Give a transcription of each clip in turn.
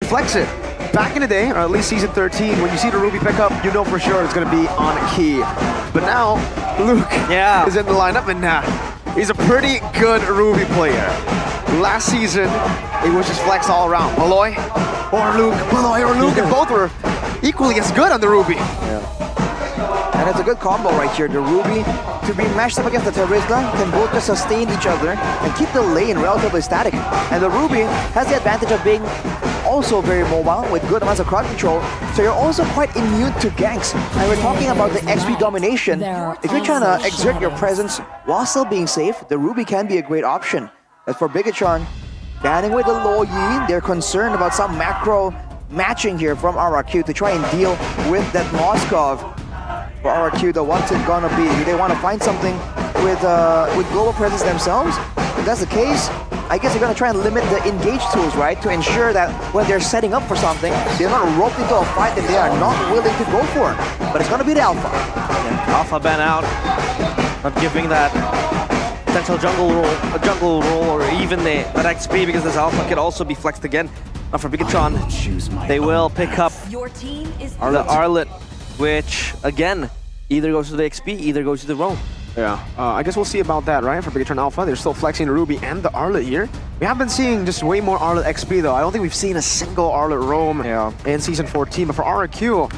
flex it. Back in the day, or at least season 13, when you see the Ruby pick up, you know for sure it's going to be on key. But now, Luke is in the lineup, and he's a pretty good Ruby player. Last season, it was just flex all around. Malloy or Luke, Malloy or Luke, and both were equally as good on the Ruby. And it's a good combo right here. The Ruby, to be matched up against the Terizla, can both just sustain each other and keep the lane relatively static. And the Ruby has the advantage of being also very mobile with good amounts of crowd control, so you're also quite immune to ganks. And we're talking about the XP domination. If you're trying to exert your presence while still being safe, the Ruby can be a great option. As for Bigetron, banning with the low Yi, they're concerned about some macro matching here from RRQ to try and deal with that Moskov. For RRQ, though, what's it gonna be? Do they want to find something with global presence themselves? If that's the case, I guess they're gonna try and limit the engage tools, right? To ensure that when they're setting up for something, they're not roped into a fight that they are not willing to go for. But it's gonna be the Alpha. Alpha ban out, not giving that potential jungle role, or even that XP, because this Alpha could also be flexed again. Now for Bigetron, they will pick up the Arlet, which again either goes to the XP, either goes to the roam. Yeah, I guess we'll see about that, right? For Bigetron Alpha, they're still flexing the Ruby and the Arlet here. We have been seeing just way more Arlet XP though. I don't think we've seen a single Arlet roam in Season 14, but for RRQ,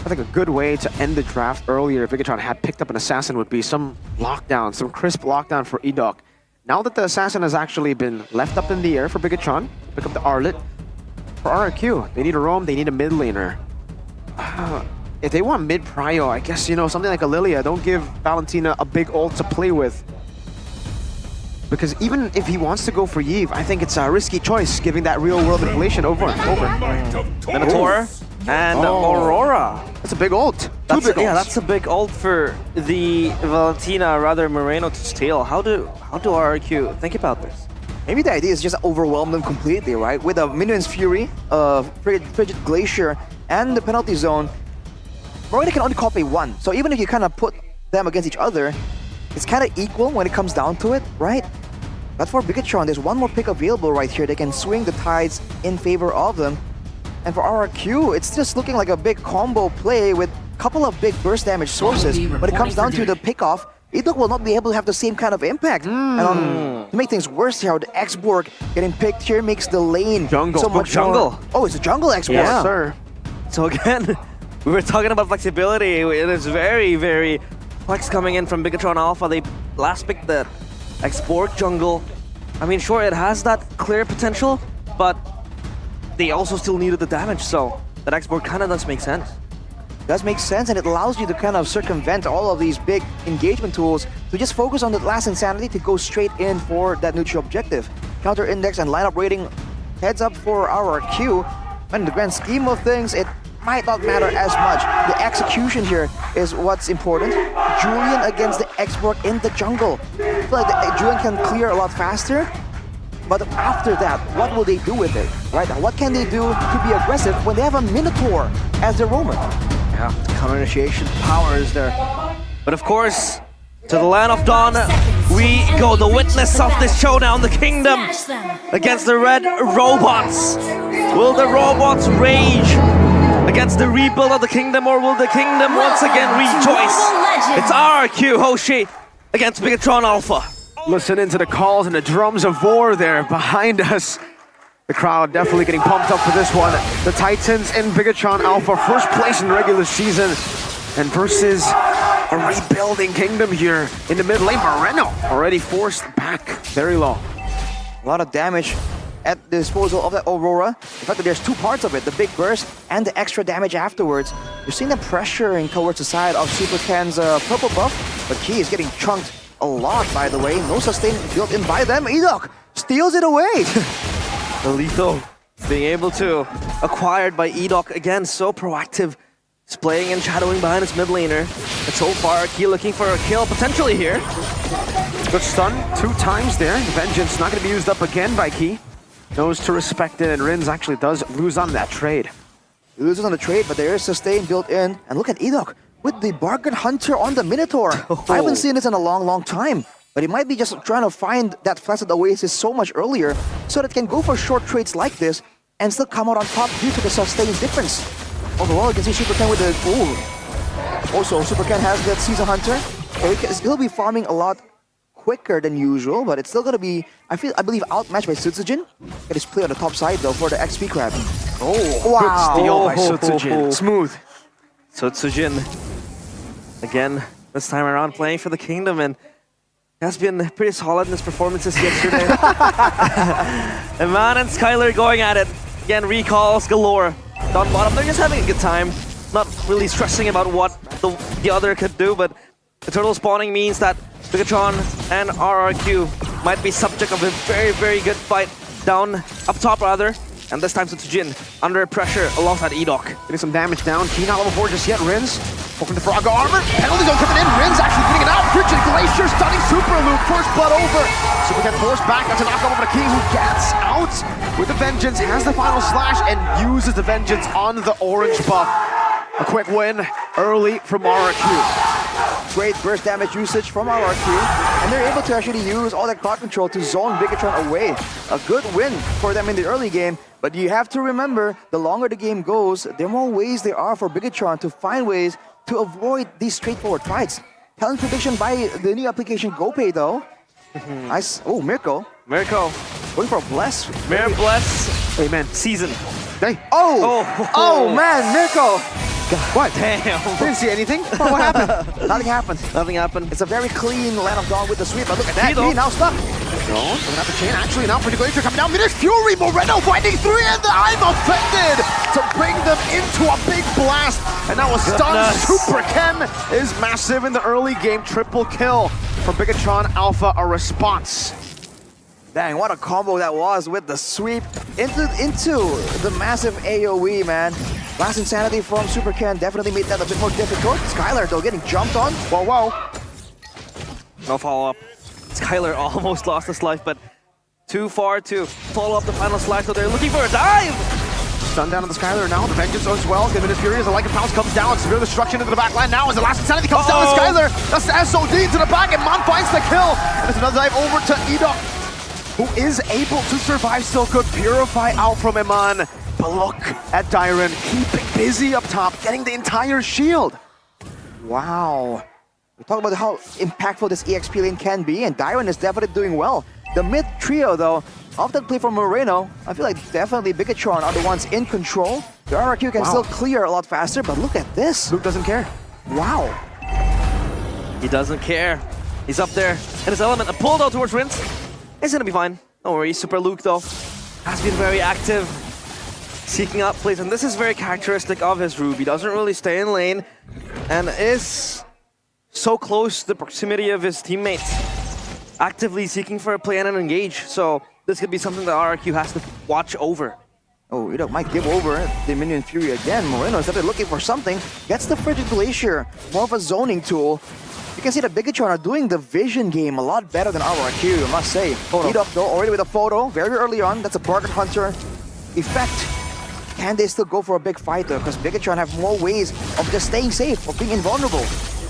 I think a good way to end the draft earlier if Bigetron had picked up an Assassin would be some lockdown, some crisp lockdown for Edok. Now that the Assassin has actually been left up in the air for Bigetron, pick up the Arlet. For RRQ, they need a roam, they need a mid laner. If they want mid prio, I guess, you know, something like a Lilia, don't give Valentina a big ult to play with. Because even if he wants to go for Yve, I think it's a risky choice, giving that real world inflation over and over. Minotaur and Aurora. That's a big ult. Yeah, that's a big ult for the Valentina, rather Moreno to steal. How do RRQ think about this? Maybe the idea is just overwhelm them completely, right? With a Minion's Fury, Frigid Glacier, and the penalty zone, Moreno can only copy one. So even if you kind of put them against each other, it's kind of equal when it comes down to it, right? But for Bigetron, there's one more pick available right here. They can swing the tides in favor of them. And for RRQ, it's just looking like a big combo play with a couple of big burst damage sources. When it comes down to the pickoff, Edok will not be able to have the same kind of impact. And to make things worse here, the X-Borg getting picked here makes the lane so much jungle. More... Oh, it's a jungle X-Borg. Yeah, sir. So again, we were talking about flexibility. It is very, very flex coming in from Bigetron Alpha. They last picked the X-Borg jungle. I mean, sure, it has that clear potential, but they also still needed the damage, so that X-Borg kind of does make sense. Does make sense, and it allows you to kind of circumvent all of these big engagement tools to just focus on the last Insanity to go straight in for that neutral objective. Counter index and lineup rating heads up for RRQ. And in the grand scheme of things, it might not matter as much. The execution here is what's important. Julian against the X-Borg in the jungle. I feel like the Julian can clear a lot faster, but after that, what will they do with it, right? What can they do to be aggressive when they have a Minotaur as their roamer? Yeah, counter initiation power is there. But of course, to the land of Dawn, we go, the witness of this showdown, the kingdom against the red robots. Will the robots rage against the rebuild of the kingdom, or will the kingdom once again rejoice? It's RRQ Hoshi against Bigetron Alpha. Listening to the calls and the drums of war there behind us. The crowd definitely getting pumped up for this one. The Titans in Bigetron Alpha, first place in the regular season, and versus a rebuilding kingdom here in the mid lane. Moreno already forced back very low. A lot of damage at the disposal of that Aurora. The fact that there's two parts of it, the big burst and the extra damage afterwards. You're seeing them pressuring towards the side of Super Can's purple buff, but Key is getting chunked a lot, by the way. No sustain built in by them. Edok steals it away. The lethal being able to acquired by Edok again, so proactive. He's playing and shadowing behind his mid laner. And so far, Key looking for a kill potentially here. Good stun 2 times there. Vengeance not going to be used up again by Key. Knows to respect it, and Rins actually does lose on that trade. He loses on the trade, but there is sustain built in. And look at Edok with the Bargain Hunter on the Minotaur. I haven't seen this in a long, long time. But he might be just trying to find that Flaccid Oasis so much earlier so that it can go for short trades like this and still come out on top due to the sustained difference. Overall, you can see Super Ken with the... Ooh. Also, Super Ken has that Season Hunter. So he'll be farming a lot quicker than usual, but it's still gonna be, I believe, outmatched by Sutsujin. Get his play on the top side though for the XP grab. Oh, wow! Good steal by Sutsujin. Smooth. Sutsujin, again, this time around playing for the Kingdom, and has been pretty solid in his performances yesterday. Eman and Skylar going at it. Again, recalls galore. Down bottom, they're just having a good time. Not really stressing about what the other could do, but the turtle spawning means that Bigetron and RRQ might be subject of a very, very good fight down, up top rather. And this time Sutsujin under pressure alongside Edok. Getting some damage down. Key not level 4 just yet. Rins open the Faraga armor. Penalty zone coming in. Rins actually getting it out. Frigid Glacier stunning Super Loop. First blood over. Super Ken forced back. That's a knockout over to King, who gets out with the Vengeance. Has the final slash and uses the Vengeance on the orange buff. A quick win early from RRQ. Great burst damage usage from RRQ, and they're able to actually use all that crowd control to zone Bigetron away. A good win for them in the early game, but you have to remember, the longer the game goes, the more ways there are for Bigetron to find ways to avoid these straightforward fights. Talent prediction by the new application GoPay though. Nice. Oh, Mirko. Mirko. Going for a bless. Mirror bless. Amen. Season. Hey. Oh man, Mirko. What? Damn. Didn't see anything. Oh, what happened? Nothing happened. Nothing happened. It's a very clean Land of Dawn with the sweep, but look at that. Key He now stuck. No, coming out the chain. Actually, now Frigid Glacier coming down. Mid Fury. Moreno finding 3, and I'm offended to bring them into a big blast. And now a stun. Super Ken is massive in the early game. Triple kill for Bigetron Alpha. A response. Dang, what a combo that was with the sweep into the massive AoE, man. Last Insanity from Super Ken definitely made that a bit more difficult. Skylar, though, getting jumped on. Whoa, whoa. No follow-up. Skylar almost lost his life, but too far to follow up the final slash, so they're looking for a dive! Stun down on the Skylar now. The Vengeance as well. The Minute Fury as the Lycan Pounce comes down. Severe destruction into the back line now as the last Insanity comes down to Skylar. That's the SOD to the back, and Mon finds the kill. And there's another dive over to Edok, who is able to survive still. Could purify out from Eman. But look at Dyron keeping busy up top, getting the entire shield. Wow. We talk about how impactful this EXP lane can be, and Dyron is definitely doing well. The mid trio, though, after the play from Moreno, I feel like definitely Bigetron are the ones in control. The RRQ can still clear a lot faster, but look at this. Luke doesn't care. Wow. He doesn't care. He's up there in his element. A pull though towards Rince. It's gonna be fine. Don't worry. Super Luke, though, has been very active, seeking out plays, and this is very characteristic of his Ruby. Doesn't really stay in lane, and is so close to the proximity of his teammates, actively seeking for a play and an engage. So this could be something that RRQ has to watch over. Oh, Edok might give over the Minion Fury again. Moreno is definitely looking for something. Gets the Frigid Glacier, more of a zoning tool. You can see that Bigetron are doing the vision game a lot better than RRQ, I must say. Edok, though, already with a photo, very early on. That's a Bargain Hunter effect. Can they still go for a big fight, though? Because Bigetron have more ways of just staying safe, of being invulnerable.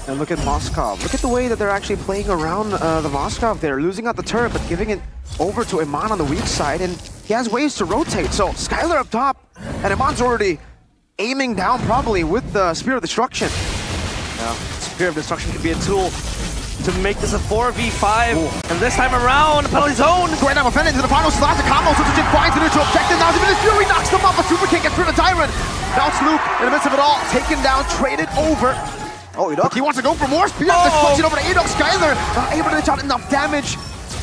And look at Moskov. Look at the way that they're actually playing around the Moskov there. Losing out the turret, but giving it over to Eman on the weak side. And he has ways to rotate. So Skylar up top, and Eman's already aiming down probably with the Spear of Destruction. Yeah, Spear of Destruction could be a tool to make this a 4v5. Ooh. And this time around, penalty zone. Right now, offended into the final slash. The combo, Sutsujin finds the neutral objective. Now the Fury knocks them off, but Super King gets rid of Tyrant. Now it's Luke in the midst of it all, taken down, traded over. Oh, Edok. He wants to go for more Spear of Destruction over to Edok. Skylar not able to shot enough damage.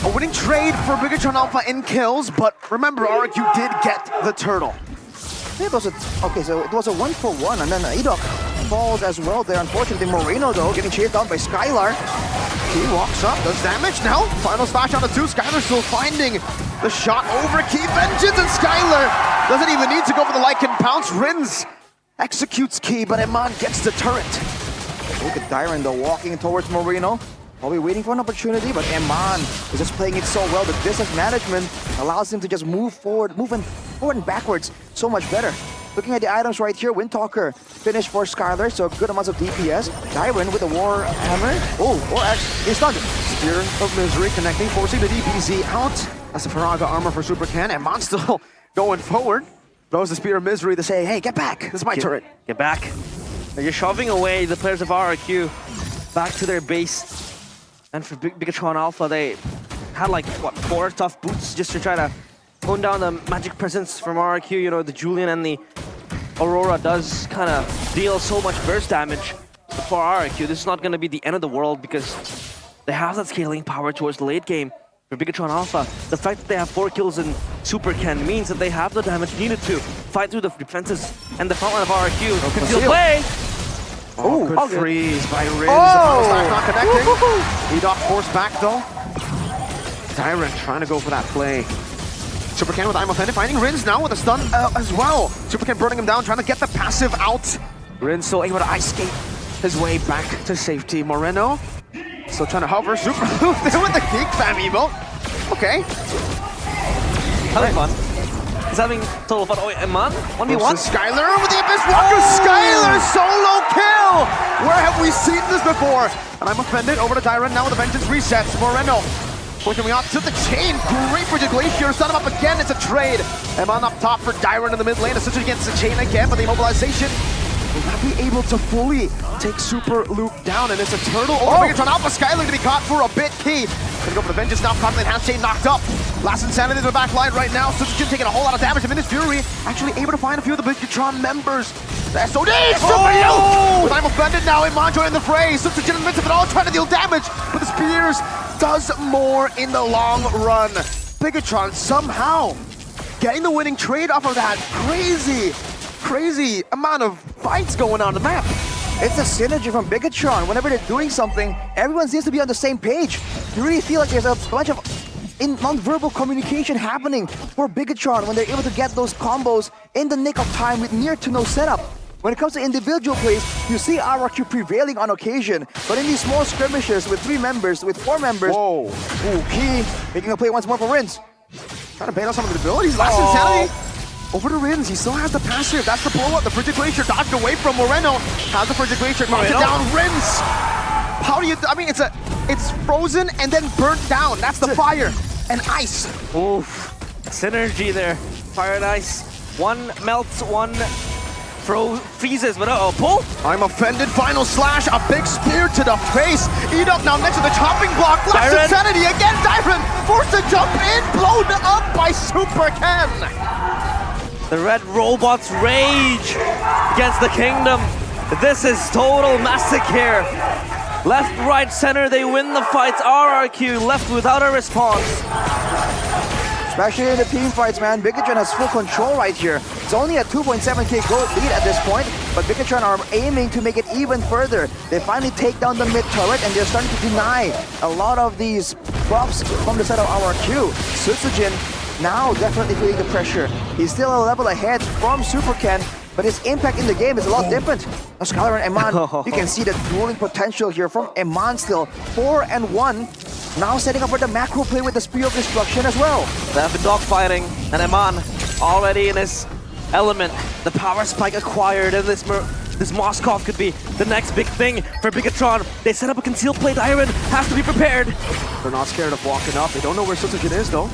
A winning trade for Bigetron Alpha in kills, but remember, RRQ did get the turtle. It was okay, so it was a 1-for-1, and then Edok falls as well there. Unfortunately, Moreno, though, getting chased down by Skylar. He walks up, does damage now. Final slash on the 2. Skylar still finding the shot over Key. Vengeance, and Skylar doesn't even need to go for the Lycan Pounce. Rins executes Key, but Eman gets the turret. Look at Dyron, though, walking towards Moreno. Probably waiting for an opportunity, but Eman is just playing it so well. The distance management allows him to just move forward and backwards so much better. Looking at the items right here, Windtalker finished for Skylar, so good amounts of DPS. Dyron with a War Hammer. Oh, or actually, he's stunned. Spear of Misery connecting, forcing the DPZ out. That's the Faraga armor for Super Ken, and Mon still going forward. Throws the Spear of Misery to say, hey, get back. This is my turret. Get back. You're shoving away the players of RRQ back to their base. And for Bigetron Alpha, they had like, what, 4 tough boots just to try to tone down the magic presence from RRQ. You know, the Julian and the Aurora does kind of deal so much burst damage. But for RRQ, this is not going to be the end of the world because they have that scaling power towards the late game. For Bigetron Alpha, the fact that they have 4 kills in Super Ken means that they have the damage needed to fight through the defenses and the frontline of RRQ. Conceal play! Oh, good freeze by Riz. Oh! The not connecting. Edok forced back though. Dyron trying to go for that play. Super Ken with I'm Offended, finding Rins now with a stun as well. Super Ken burning him down, trying to get the passive out. Rins still able to ice skate his way back to safety. Moreno still trying to hover. Super Loop there with the Geek Fam emote. Okay. Having fun. He's having total fun. Oh, Eman, 1v1. Skylar with the Abyss Walker. Skylar solo kill! Where have we seen this before? And I'm Offended over to Dyron now with the Vengeance resets. Moreno pushing out to the chain. Great for the Glacier. Stun him up again. It's a trade. Eman up top for Dyron in the mid lane. Essentially against the chain again, but the immobilization will not be able to fully take Super Luke down, and it's a turtle over Bigetron Alpha. Skylar to be caught for a bit key. Gonna go for the Vengeance now. Content Half Chain knocked up. Last Insanity to the back line right now. Sutsujin taking a whole lot of damage. Minus Fury actually able to find a few of the Bigetron members. The SOD! Super Luke! With I'm Offended now. Iman joining the fray. Sutsujin invincible at all trying to deal damage, but the Spears does more in the long run. Bigetron somehow getting the winning trade off of that crazy amount of fights going on the map. It's a synergy from Bigetron. Whenever they're doing something, everyone seems to be on the same page. You really feel like there's a bunch of non-verbal communication happening for Bigetron when they're able to get those combos in the nick of time with near to no setup. When it comes to individual plays, you see RRQ prevailing on occasion, but in these small skirmishes with 3 members, with 4 members, Key making a play once more for Rins. Trying to bait on some of the abilities. Last Insanity. Over to Rins, he still has the passive. That's the blow-up. The Frigid Glacier dodged away from Moreno. Has the Frigid Glacier knocked it down. Rins! How do you... I mean, it's frozen and then burnt down. That's the fire and ice. Oof. Synergy there. Fire and ice. One melts, one freezes, but pull? I'm Offended. Final slash. A big spear to the face. Edok now next to the chopping block. Last Insanity again. Dyron forced to jump in. Blown up by Super Ken. The red robots rage against the kingdom. This is total massacre. Left, right, center, they win the fights. RRQ left without a response. Especially in the team fights, man. Bigetron has full control right here. It's only a 2.7k gold lead at this point, but Bigetron are aiming to make it even further. They finally take down the mid turret and they're starting to deny a lot of these buffs from the side of RRQ. Sutsujin now definitely feeling the pressure. He's still a level ahead from Super Ken, but his impact in the game is a lot different. Now Skylar and Eman, you can see the dueling potential here from Eman still. 4-1, now setting up for the macro play with the Spear of Destruction as well. They have been dogfighting, and Eman already in his element. The power spike acquired, and this Moskov could be the next big thing for Bigetron. They set up a concealed play. Dyron has to be prepared. They're not scared of walking up. They don't know where Sutsujin is though.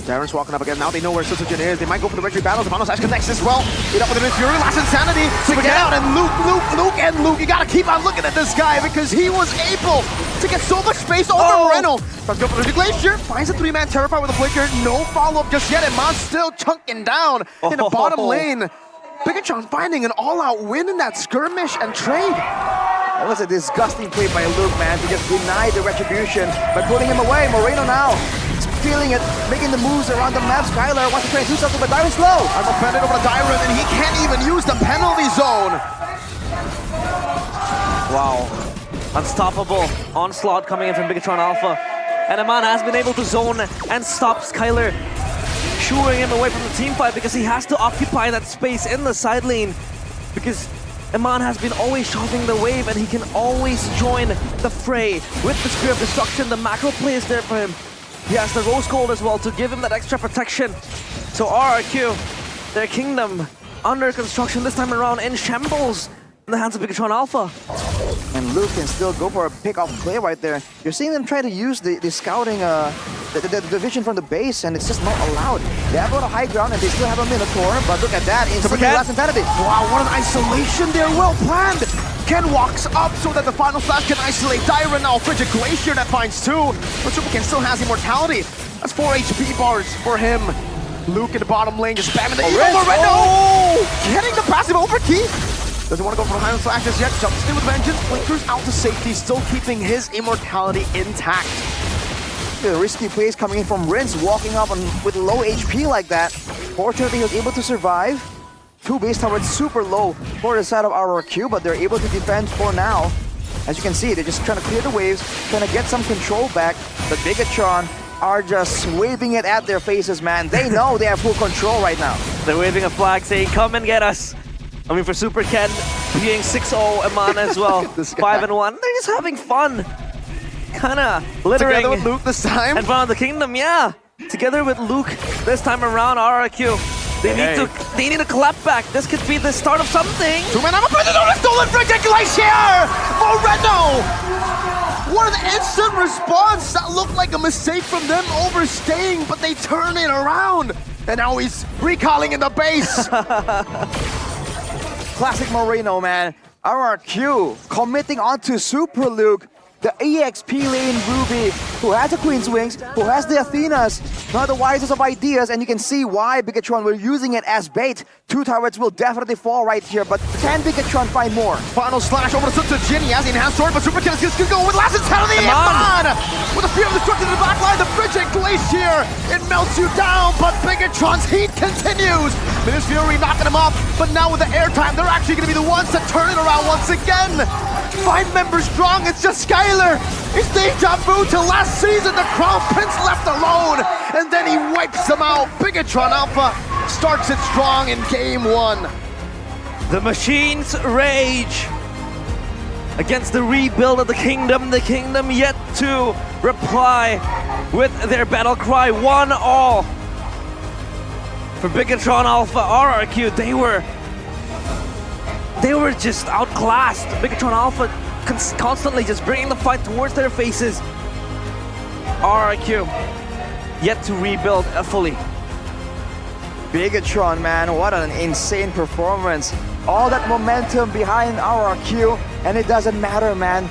Dyron's walking up again. Now they know where Sutsujin is. They might go for the retreat battle. The Manos connects as well. Get up with the Fury. Last Insanity to get out. And Luke. You gotta keep on looking at this guy because he was able to get so much space over Moreno. Let's go for the Glacier. Finds a 3-man Terrifier with a flicker. No follow-up just yet. And Mon's still chunking down in the bottom lane. Bigetron finding an all-out win in that skirmish and trade. That was a disgusting play by Luke, man, to just deny the retribution by putting him away. Moreno now feeling it, making the moves around the map. Skylar wants to try and do something, but Dyron's slow. I'm Offended over to Dyron, and he can't even use the penalty zone. Wow. Unstoppable onslaught coming in from Bigetron Alpha. And Eman has been able to zone and stop Skylar, shooing him away from the team fight because he has to occupy that space in the side lane. Because Eman has been always shoving the wave and he can always join the fray with the Spear of Destruction. The macro play is there for him. He has the Rose Gold as well to give him that extra protection. So RRQ, their kingdom under construction this time around in shambles in the hands of Bigetron Alpha. And Luke can still go for a pick-off play right there. You're seeing them try to use the scouting the vision from the base, and it's just not allowed. They have a lot of high ground, and they still have a Minotaur, but look at that, instantly last insanity. Wow, what an isolation there, well planned. Ken walks up so that the final slash can isolate Dyra now. Frigid Glacier that finds 2, but Super Ken still has immortality. That's 4 HP bars for him. Luke in the bottom lane just spamming the getting the passive over key. Doesn't want to go for the final slash just yet. Jumps in with vengeance, blinkers out to safety, still keeping his immortality intact. The risky plays coming in from Rince, walking up with low HP like that. Fortunately, he was able to survive. 2 base towers super low for the side of RRQ, but they're able to defend for now. As you can see, they're just trying to clear the waves, trying to get some control back. But Bigetron are just waving it at their faces, man. They know they have full control right now. They're waving a flag saying, come and get us. I mean, for Super Ken, being 6-0 and Mana as well, 5-1. They're just having fun. Kinda littering. Together with Luke this time. In front of the kingdom, yeah. Together with Luke this time around, RRQ. They need a clap back. This could be the start of something. 2-man, I'm a predator, stolen Frigid Glacier for Reno. What an instant response! That looked like a mistake from them overstaying, but they turn it around. And now he's recalling in the base. Classic Moreno, man. RRQ committing onto Super Luke. The EXP lane Ruby, who has the Queen's Wings, who has the Athenas, not the wisest of ideas, and you can see why Bigetron were using it as bait. 2 turrets will definitely fall right here, but can Bigetron find more? Final slash over to Jin. He has the enhanced sword, but Super Ken is going to go with last insanity. With the fear of destruction in the back line, the Frigid Glacier, it melts you down, but Bigetron's heat continues. Minis Fury knocking him off, but now with the airtime, they're actually going to be the ones to turn it around once again. 5 members strong, it's just Skylar. It's deja vu to last season, the Crown Prince left alone, and then he wipes them out. Bigetron Alpha starts it strong in game 1. The machines rage against the rebuild of the kingdom yet to reply with their battle cry, 1-all. For Bigetron Alpha, RRQ, they were just outclassed. Bigetron Alpha constantly just bringing the fight towards their faces. RRQ yet to rebuild fully. Bigetron, man, what an insane performance. All that momentum behind RRQ, and it doesn't matter, man.